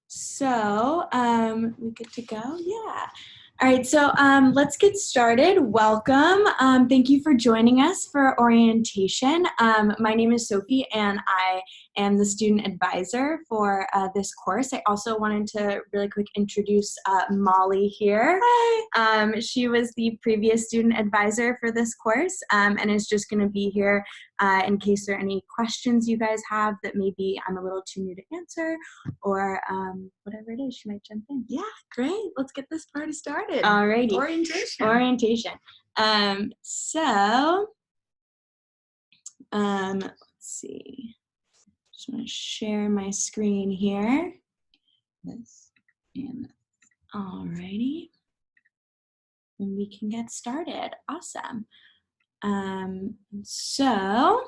So we good to go? Yeah. All right, so let's get started. Welcome. Thank you for joining us for orientation. My name is Sophie, and I am the student advisor for this course. I also wanted to really quick introduce Molly here. Hi. She was the previous student advisor for this course and is just going to be here in case there are any questions you guys have that maybe I'm a little too new to answer, or whatever it is, she might jump in. Yeah, great. Let's get this party started. Alrighty. Orientation. Let's see. Just want to share my screen here. This and alrighty. And we can get started. Awesome. So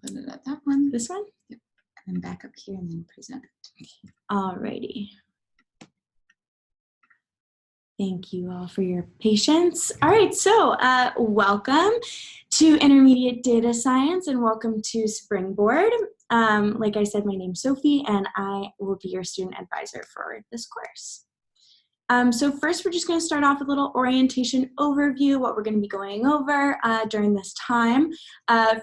put it at that one. This one? Yep. And then back up here and then present it. Alrighty. Thank you all for your patience. All right, so welcome to Intermediate Data Science and welcome to Springboard. Like I said, my name's Sophie and I will be your student advisor for this course. So first, we're just going to start off with a little orientation overview, what we're going to be going over during this time.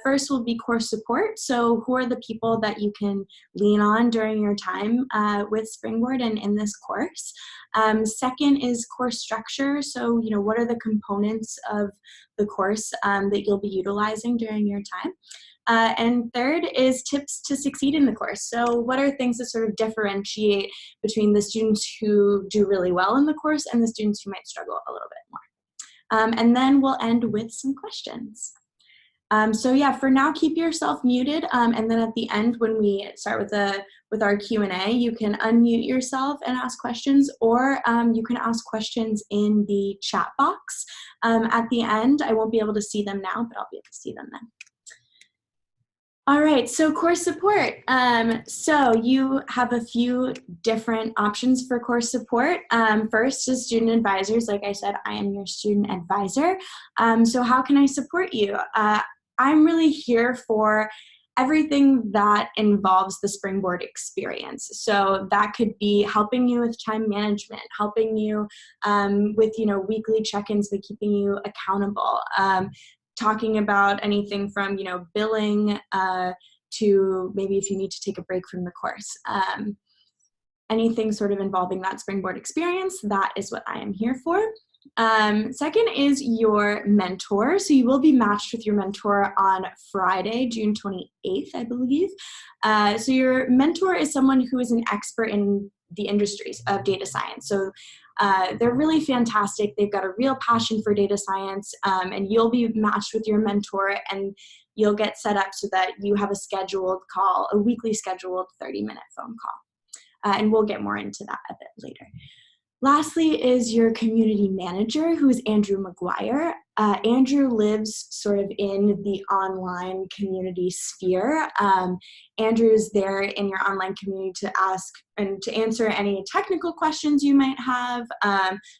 First will be course support. So who are the people that you can lean on during your time with Springboard and in this course? Second is course structure. So, what are the components of the course that you'll be utilizing during your time? And third is tips to succeed in the course. So what are things that sort of differentiate between the students who do really well in the course and the students who might struggle a little bit more? And then we'll end with some questions. So yeah, for now, keep yourself muted. And then at the end, when we start with our Q&A, you can unmute yourself and ask questions, or you can ask questions in the chat box. At the end, I won't be able to see them now, but I'll be able to see them then. All right, so course support. So you have a few different options for course support. First is student advisors. Like I said, I am your student advisor. So how can I support you? I'm really here for everything that involves the Springboard experience. So that could be helping you with time management, helping you with weekly check-ins, but keeping you accountable. Talking about anything from, billing to maybe if you need to take a break from the course. Anything sort of involving that Springboard experience, that is what I am here for. Second is your mentor. So you will be matched with your mentor on Friday, June 28th, I believe. So your mentor is someone who is an expert in the industries of data science. So they're really fantastic. They've got a real passion for data science, and you'll be matched with your mentor and you'll get set up so that you have a scheduled call, a weekly scheduled 30-minute phone call. And we'll get more into that a bit later. Lastly is your community manager, who is Andrew McGuire. Andrew lives sort of in the online community sphere. Andrew's there in your online community to ask and to answer any technical questions you might have,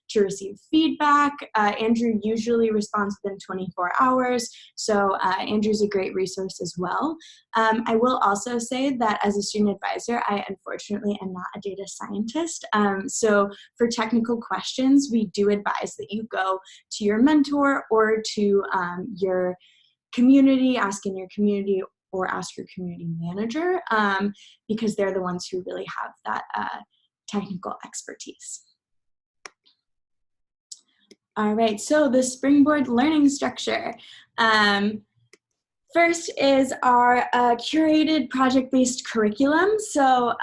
to receive feedback. Andrew usually responds within 24 hours, so Andrew's a great resource as well. I will also say that as a student advisor, I unfortunately am not a data scientist. So for technical questions, we do advise that you go to your mentor or to your community, ask in your community, or ask your community manager, because they're the ones who really have that technical expertise. All right, so the Springboard learning structure. First is our curated project-based curriculum. So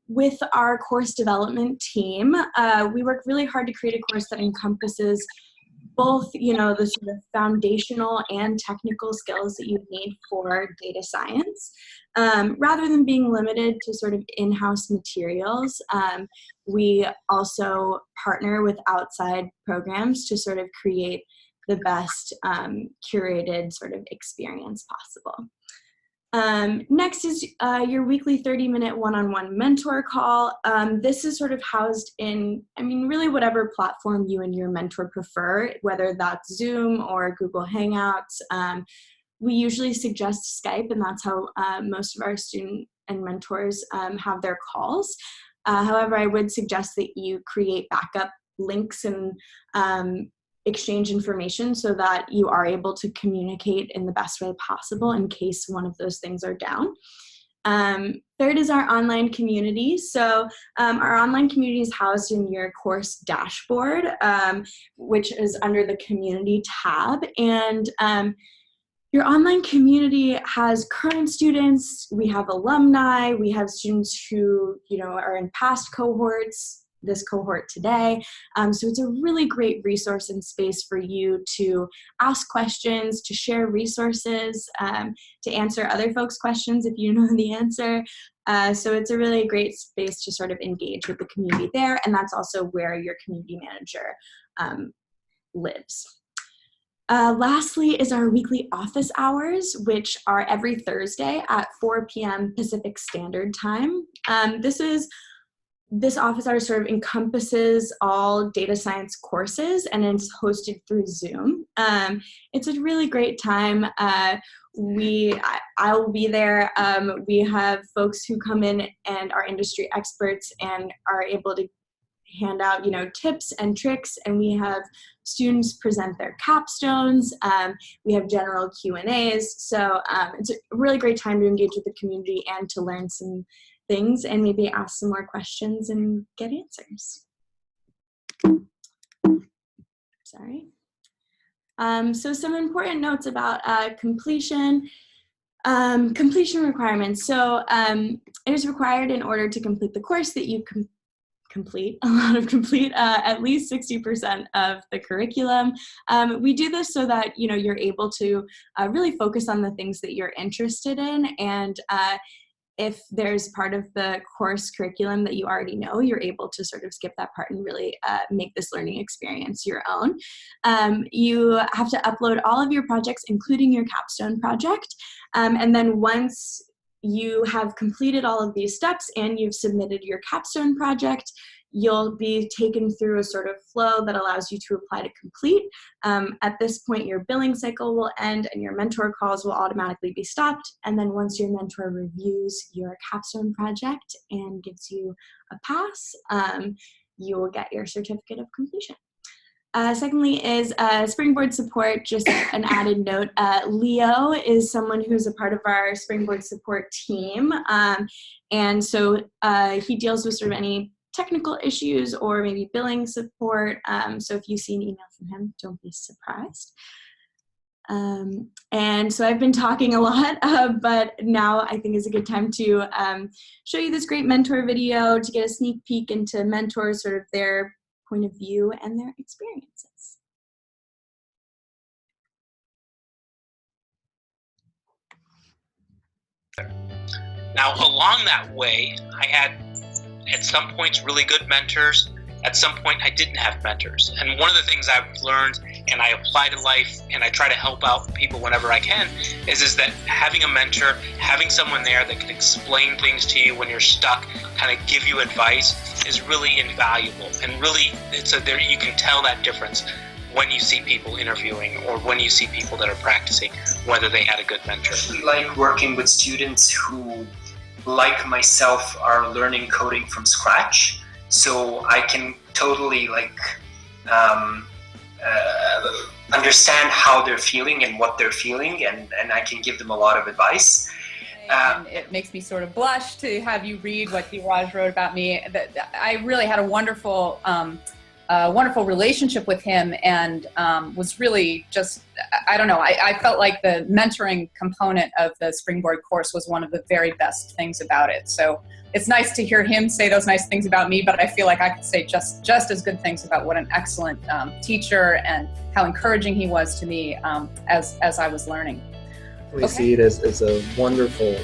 with our course development team, we work really hard to create a course that encompasses both, the sort of foundational and technical skills that you need for data science. Rather than being limited to sort of in-house materials, we also partner with outside programs to sort of create the best curated sort of experience possible. Next is your weekly 30-minute one-on-one mentor call. This is sort of housed in, really whatever platform you and your mentor prefer, whether that's Zoom or Google Hangouts. We usually suggest Skype, and that's how most of our student and mentors have their calls. However, I would suggest that you create backup links and exchange information so that you are able to communicate in the best way possible in case one of those things are down. Third is our online community. So our online community is housed in your course dashboard, which is under the community tab. And your online community has current students, we have alumni, we have students who, are in past cohorts, this cohort today. So it's a really great resource and space for you to ask questions, to share resources, to answer other folks' questions if you know the answer. So it's a really great space to sort of engage with the community there, and that's also where your community manager lives. Lastly is our weekly office hours, which are every Thursday at 4 p.m. Pacific Standard Time. This office hour sort of encompasses all data science courses, and it's hosted through Zoom. It's a really great time. I will be there. We have folks who come in and are industry experts and are able to hand out, tips and tricks, and we have students present their capstones. We have general Q&As. So it's a really great time to engage with the community and to learn some things and maybe ask some more questions and get answers. Sorry. So some important notes about completion. Completion requirements. So it is required in order to complete the course that you complete at least 60% of the curriculum. We do this so that you're able to really focus on the things that you're interested in, and if there's part of the course curriculum that you already know, you're able to sort of skip that part and really make this learning experience your own. You have to upload all of your projects, including your capstone project, and then once you have completed all of these steps and you've submitted your capstone project, you'll be taken through a sort of flow that allows you to apply to complete. At this point, your billing cycle will end and your mentor calls will automatically be stopped. And then once your mentor reviews your capstone project and gives you a pass, you will get your certificate of completion. Secondly is Springboard support, just an added note. Leo is someone who's a part of our Springboard support team. And so he deals with sort of any technical issues or maybe billing support. So if you see an email from him, don't be surprised. And so I've been talking a lot, but now I think is a good time to show you this great mentor video to get a sneak peek into mentors, sort of their point of view and their experiences. Now, along that way, I had at some points really good mentors. At some point, I didn't have mentors. And one of the things I've learned, and I apply to life, and I try to help out people whenever I can, is that having a mentor, having someone there that can explain things to you when you're stuck, kind of give you advice, is really invaluable. And really, you can tell that difference when you see people interviewing or when you see people that are practicing, whether they had a good mentor. I like working with students who, like myself, are learning coding from scratch. So I can totally understand how they're feeling and what they're feeling, and I can give them a lot of advice. And it makes me sort of blush to have you read what Dheeraj wrote about me. I really had a wonderful relationship with him, and was really just, I don't know, I felt like the mentoring component of the Springboard course was one of the very best things about it. So it's nice to hear him say those nice things about me, but I feel like I could say just as good things about what an excellent teacher and how encouraging he was to me as I was learning. We see it as a wonderful,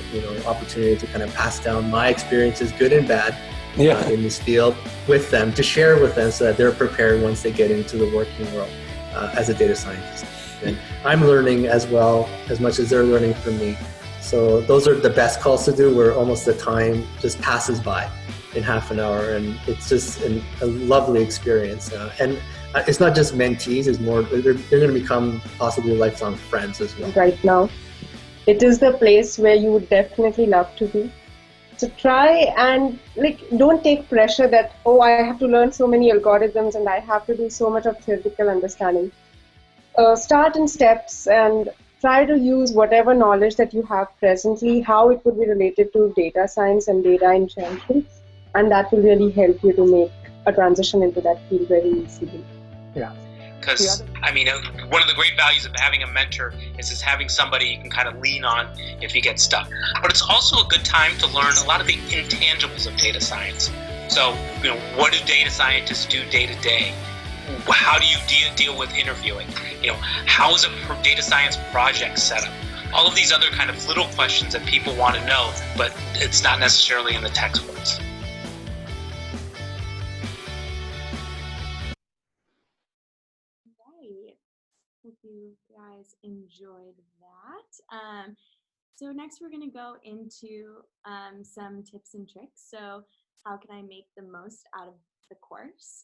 opportunity to kind of pass down my experiences, good and bad, in this field with them, to share with them so that they're prepared once they get into the working world as a data scientist. And I'm learning as well, as much as they're learning from me. So those are the best calls to do, where almost the time just passes by in half an hour, and it's just a lovely experience. And it's not just mentees; it's more, they're going to become possibly lifelong friends as well. Right now, it is the place where you would definitely love to be. So try and don't take pressure that, oh, I have to learn so many algorithms and I have to do so much of theoretical understanding. Start in steps and try to use whatever knowledge that you have presently, how it could be related to data science and data engineering, and that will really help you to make a transition into that field very easily. Yeah. Because, I mean, one of the great values of having a mentor is having somebody you can kind of lean on if you get stuck. But it's also a good time to learn a lot of the intangibles of data science. So, what do data scientists do day to day? How do you deal with interviewing? How is a data science project set up? All of these other kind of little questions that people want to know, but it's not necessarily in the textbooks. Hope you guys enjoyed that. So next we're going to go into some tips and tricks. So how can I make the most out of the course?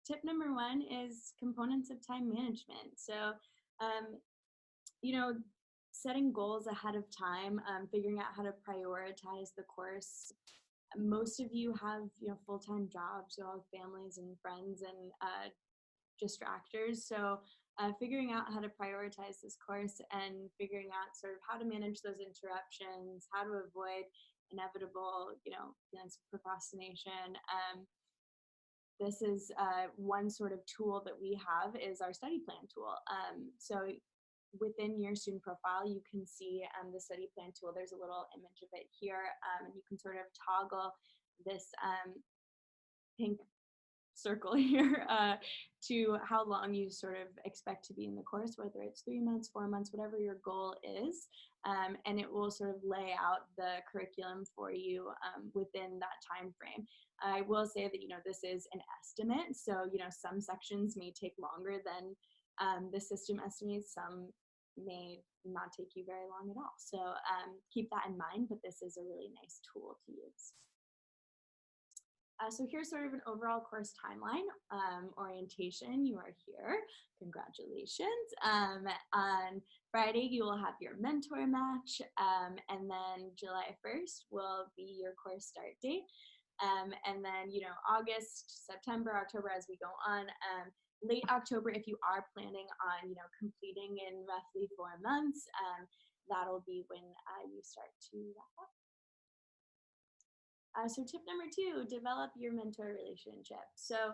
Tip number one is components of time management. So, setting goals ahead of time, figuring out how to prioritize the course. Most of you have, full-time jobs, you all have families and friends and distractors. So figuring out how to prioritize this course and figuring out sort of how to manage those interruptions, how to avoid inevitable, feelings of procrastination. This is one sort of tool that we have is our study plan tool. So within your student profile, you can see the study plan tool. There's a little image of it here, and you can sort of toggle this pink circle here to how long you sort of expect to be in the course, whether it's 3 months, 4 months, whatever your goal is, and it will sort of lay out the curriculum for you within that time frame. I will say that this is an estimate, so some sections may take longer than the system estimates. Some may not take you very long at all. So keep that in mind, but this is a really nice tool to use. So here's sort of an overall course timeline. Orientation, you are here. Congratulations. On Friday, you will have your mentor match, and then July 1st will be your course start date. And then, August, September, October, as we go on. Late October, if you are planning on, completing in roughly 4 months, that'll be when you start to wrap up. So tip number 2, develop your mentor relationship. So,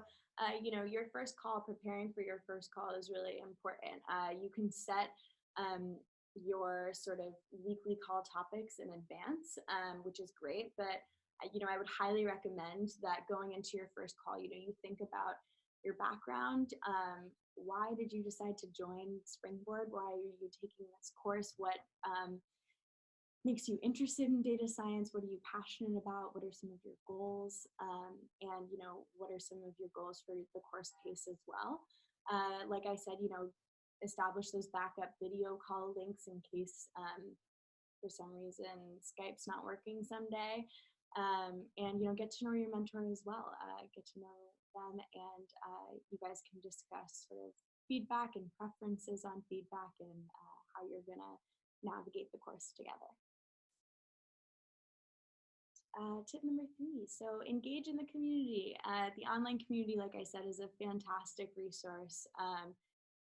your first call, preparing for your first call is really important. You can set your sort of weekly call topics in advance, which is great. But, I would highly recommend that going into your first call, you think about your background. Why did you decide to join Springboard? Why are you taking this course? What makes you interested in data science? What are you passionate about? What are some of your goals? And what are some of your goals for the course pace as well? Like I said, establish those backup video call links in case for some reason Skype's not working someday. And get to know your mentor as well. Get to know them, and you guys can discuss sort of feedback and preferences on feedback and how you're gonna navigate the course together. Tip number 3, so engage in the community. The online community, like I said, is a fantastic resource.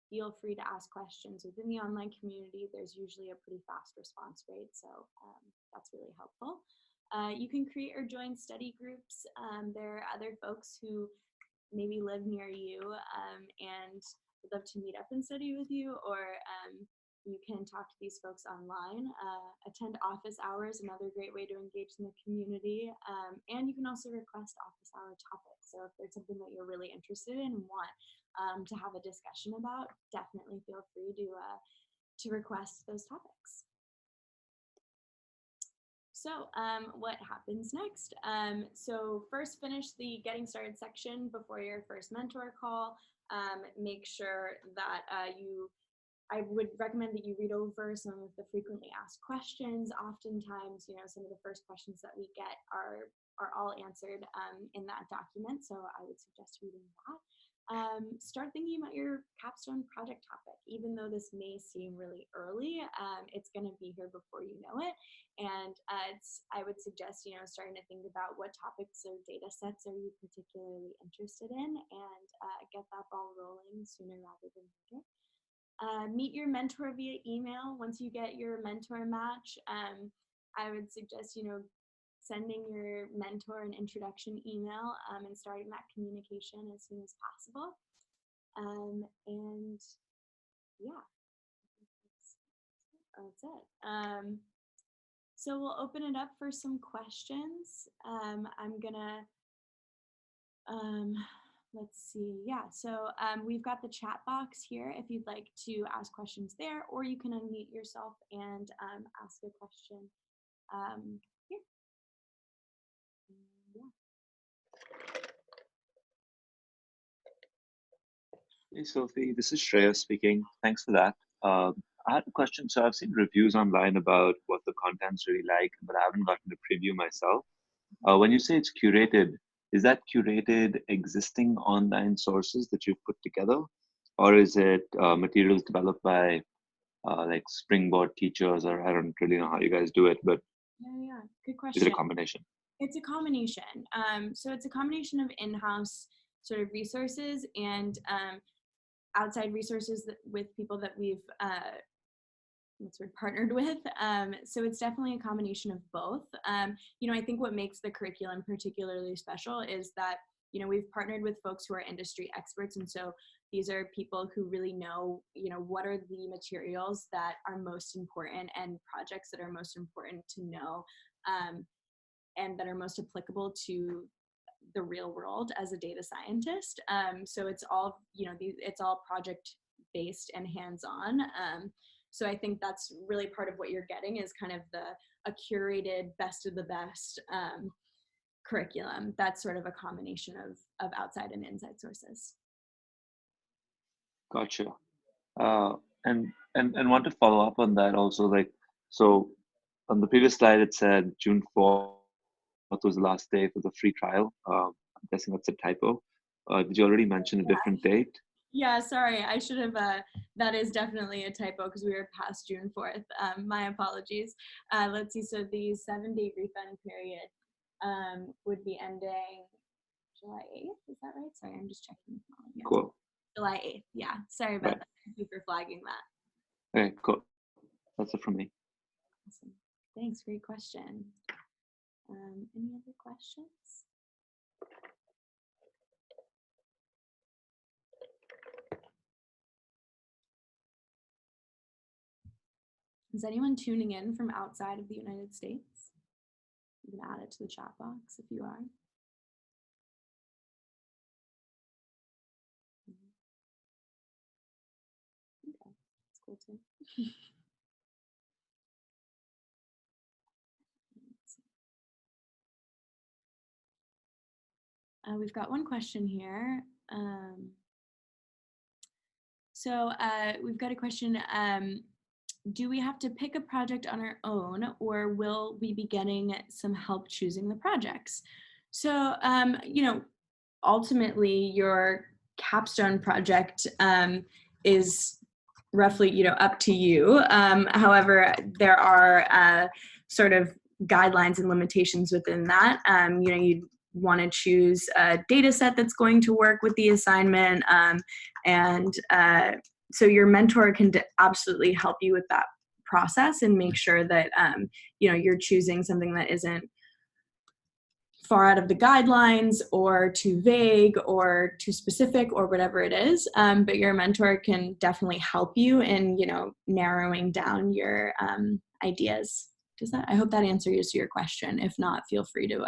Feel free to ask questions within the online community. There's usually a pretty fast response rate, so that's really helpful. You can create or join study groups. There are other folks who maybe live near you and would love to meet up and study with you, or you can talk to these folks online. Attend office hours, another great way to engage in the community. And you can also request office hour topics. So if there's something that you're really interested in and want to have a discussion about, definitely feel free to request those topics. So what happens next? So first finish the getting started section before your first mentor call. Make sure that I would recommend that you read over some of the frequently asked questions. Oftentimes, some of the first questions that we get are are all answered in that document, so I would suggest reading that. Start thinking about your capstone project topic. Even though this may seem really early, it's going to be here before you know it. And I would suggest, starting to think about what topics or data sets are you particularly interested in, and get that ball rolling sooner rather than later. Meet your mentor via email. Once you get your mentor match, I would suggest, sending your mentor an introduction email and starting that communication as soon as possible. And yeah, that's it. So we'll open it up for some questions. I'm gonna, let's see, yeah, so we've got the chat box here if you'd like to ask questions there, or you can unmute yourself and ask a question here. Hey Sophie, this is Shreya speaking. Thanks for that. I had a question. So I've seen reviews online about what the content's really like, but I haven't gotten to preview myself. When you say it's curated, is that curated existing online sources that you've put together? Or is it materials developed by like Springboard teachers, or I don't really know how you guys do it, but Yeah, good question. is it a combination? It's a combination. So it's a combination of in-house sort of resources and outside resources with people that we've partnered with. So it's definitely a combination of both. I think what makes the curriculum particularly special is that, we've partnered with folks who are industry experts. And so these are people who really know, what are the materials that are most important and projects that are most important to know and that are most applicable to the real world as a data scientist. So it's all, it's all project based and hands-on. So I think that's really part of what you're getting is kind of a curated best of the best curriculum. That's sort of a combination of outside and inside sources. Gotcha. And want to follow up on that also, so on the previous slide, it said June 4th was the last day for the free trial. I'm guessing that's a typo. Did you already mention a different date? Yeah, sorry, I should have, that is definitely a typo because we were past June 4th. My apologies. Let's see, so the 7-day refund period would be ending July 8th, is that right? Sorry, I'm just checking. Cool. July 8th, yeah, sorry about that. Thank you for flagging that. Okay, cool. That's it from me. Awesome. Thanks, great question. Any other questions? Is anyone tuning in from outside of the United States? You can add it to the chat box if you are. Okay, that's cool too. We've got one question here. So we've got a question. Do we have to pick a project on our own, or will we be getting some help choosing the projects? So, ultimately your capstone project is roughly, up to you. However, there are sort of guidelines and limitations within that. You'd want to choose a data set that's going to work with the assignment. So your mentor can absolutely help you with that process and make sure that, you're choosing something that isn't far out of the guidelines or too vague or too specific or whatever it is. But your mentor can definitely help you in, narrowing down your ideas. I hope that answers your question. If not, feel free to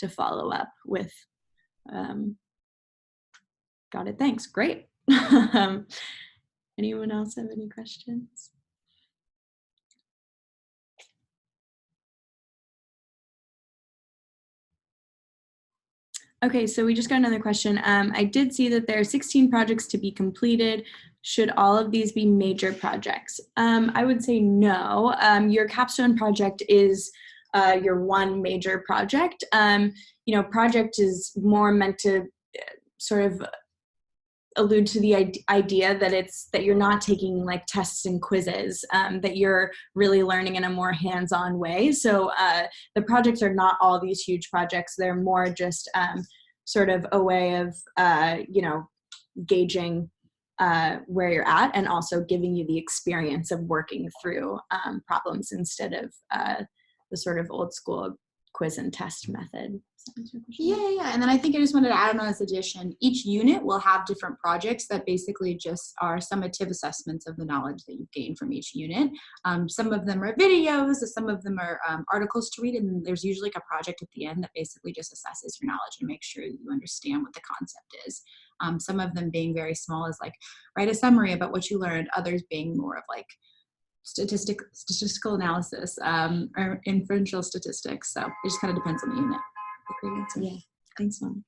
follow up with, got it, thanks, great. Anyone else have any questions? Okay, so we just got another question. I did see that there are 16 projects to be completed. Should all of these be major projects? I would say no. Your capstone project is your one major project. Project is more meant to sort of allude to the idea that you're not taking like tests and quizzes, that you're really learning in a more hands-on way. So the projects are not all these huge projects. They're more just sort of a way of, gauging where you're at and also giving you the experience of working through problems instead of the sort of old school quiz and test method. Yeah. And then I think I just wanted to add on this addition. Each unit will have different projects that basically just are summative assessments of the knowledge that you've gained from each unit. Some of them are videos, some of them are articles to read, and there's usually like a project at the end that basically just assesses your knowledge and makes sure that you understand what the concept is. Some of them being very small as like write a summary about what you learned, others being more of like statistical analysis or inferential statistics. So it just kind of depends on the unit. Yeah, thanks, Mom.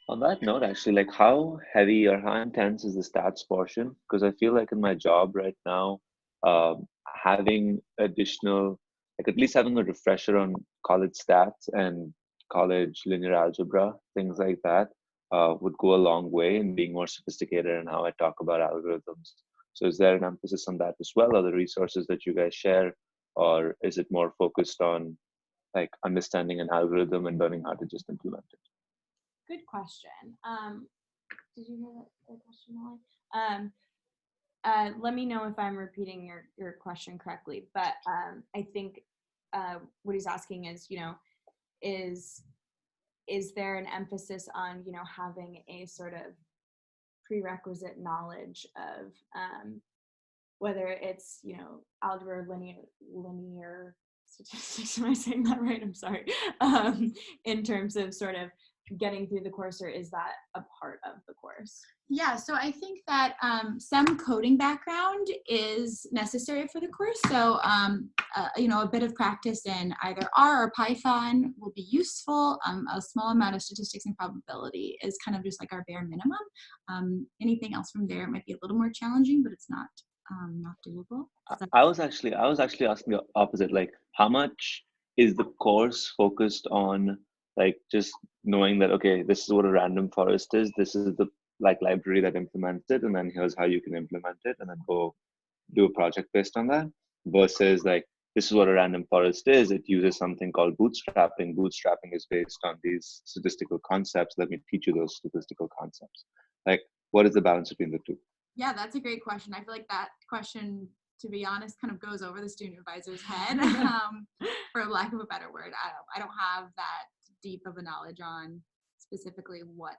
On that note, actually, like how heavy or how intense is the stats portion? Because I feel like in my job right now, having additional, like at least having a refresher on college stats and college linear algebra, things like that, would go a long way in being more sophisticated in how I talk about algorithms. So is there an emphasis on that as well? Are the resources that you guys share, or is it more focused on like understanding an algorithm and learning how to just implement it? Good question. Did you hear that question, Molly? Let me know if I'm repeating your question correctly, but I think what he's asking is, is there an emphasis on, having a sort of prerequisite knowledge of whether it's, algebra, linear statistics, am I saying that right? I'm sorry. In terms of sort of getting through the course, or is that a part of the course? Yeah, so I think that some coding background is necessary for the course. So, a bit of practice in either R or Python will be useful. A small amount of statistics and probability is kind of just like our bare minimum. Anything else from there might be a little more challenging, but it's not doable. I was actually asking the opposite. Like, how much is the course focused on like just knowing that okay, this is what a random forest is. This is the like library that implements it, and then here's how you can implement it, and then go do a project based on that. Versus like this is what a random forest is. It uses something called bootstrapping. Bootstrapping is based on these statistical concepts. Let me teach you those statistical concepts. Like, what is the balance between the two? Yeah, that's a great question. I feel like that question, to be honest, kind of goes over the student advisor's head, for lack of a better word. I don't have that deep of a knowledge on specifically what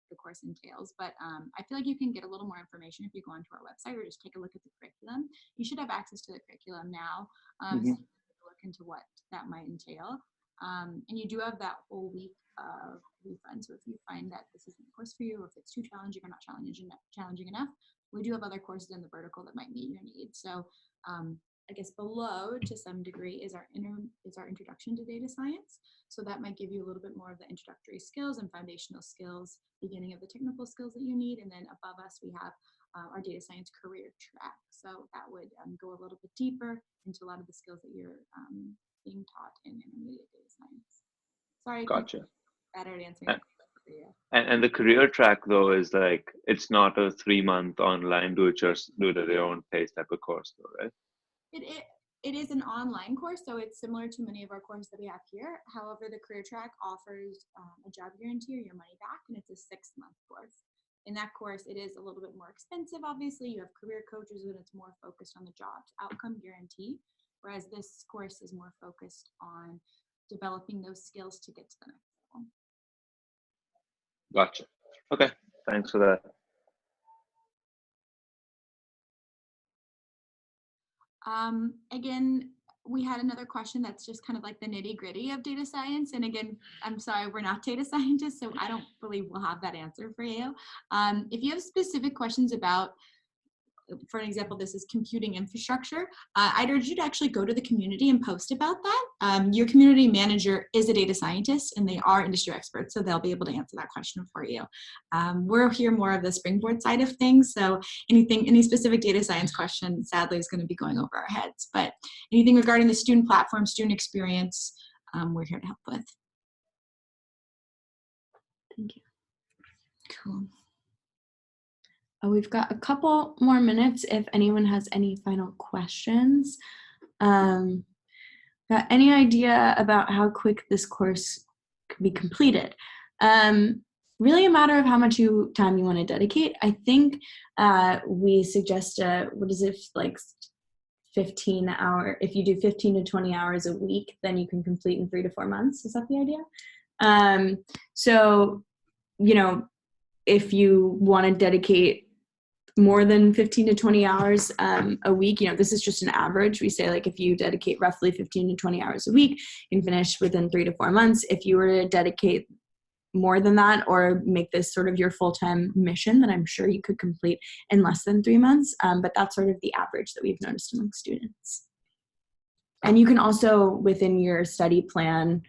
the course entails, but I feel like you can get a little more information if you go onto our website or just take a look at the curriculum. You should have access to the curriculum now, so you can look into what that might entail. And you do have that whole week of refund. So if you find that this isn't a course for you, or if it's too challenging or not challenging enough, we do have other courses in the vertical that might meet your needs. So I guess below, to some degree, is our introduction to data science. So that might give you a little bit more of the introductory skills and foundational skills, beginning of the technical skills that you need. And then above us, we have our data science career track. So that would go a little bit deeper into a lot of the skills that you're being taught in intermediate data science. Sorry, Gotcha. Better at answering that question for you. And the career track though is like it's not a 3-month online do it at your own pace type of course though, right? It is an online course, so it's similar to many of our courses that we have here. However, the career track offers a job guarantee or your money back, and it's a 6-month course. In that course, it is a little bit more expensive. Obviously, you have career coaches, and it's more focused on the job's outcome guarantee, whereas this course is more focused on developing those skills to get to the next level. Gotcha. Okay, thanks for that. Again, we had another question that's just kind of like the nitty gritty of data science. And again, I'm sorry, we're not data scientists, so I don't believe we'll have that answer for you. If you have specific questions about for an example, this is computing infrastructure. I'd urge you to actually go to the community and post about that. Your community manager is a data scientist and they are industry experts, so they'll be able to answer that question for you. We're here more of the Springboard side of things, so any specific data science question, sadly, is going to be going over our heads. But anything regarding the student platform, student experience, we're here to help with. Thank you. Cool. We've got a couple more minutes if anyone has any final questions. Got any idea about how quick this course could be completed? Really a matter of how much time you want to dedicate. I think we suggest, what is it, like 15 hour, if you do 15 to 20 hours a week, then you can complete in 3 to 4 months. Is that the idea? So, you know, if you want to dedicate more than 15 to 20 hours a week, you know, this is just an average. We say, like, if you dedicate roughly 15 to 20 hours a week, you can finish within 3 to 4 months. If you were to dedicate more than that or make this sort of your full-time mission, then I'm sure you could complete in less than 3 months. But that's sort of the average that we've noticed among students. And you can also, within your study plan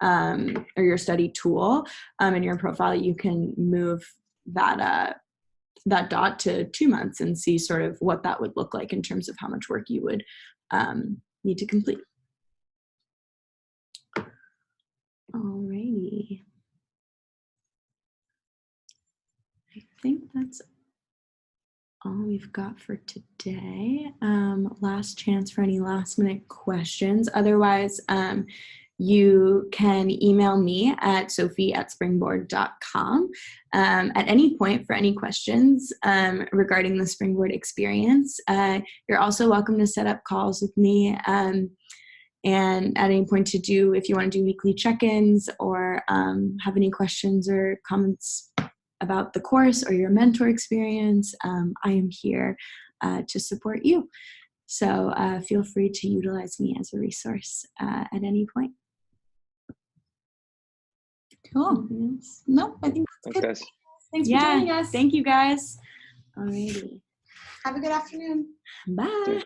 or your study tool in your profile, you can move that dot to 2 months and see sort of what that would look like in terms of how much work you would need to complete. Alrighty. I think that's all we've got for today. Last chance for any last minute questions. Otherwise, you can email me at sophie@springboard.com at any point for any questions regarding the Springboard experience. You're also welcome to set up calls with me and at any point if you want to do weekly check-ins or have any questions or comments about the course or your mentor experience, I am here to support you. So feel free to utilize me as a resource at any point. Cool. Nope, I think that's good. Guys. Thanks for joining us. Thank you, guys. Alrighty. Have a good afternoon. Bye.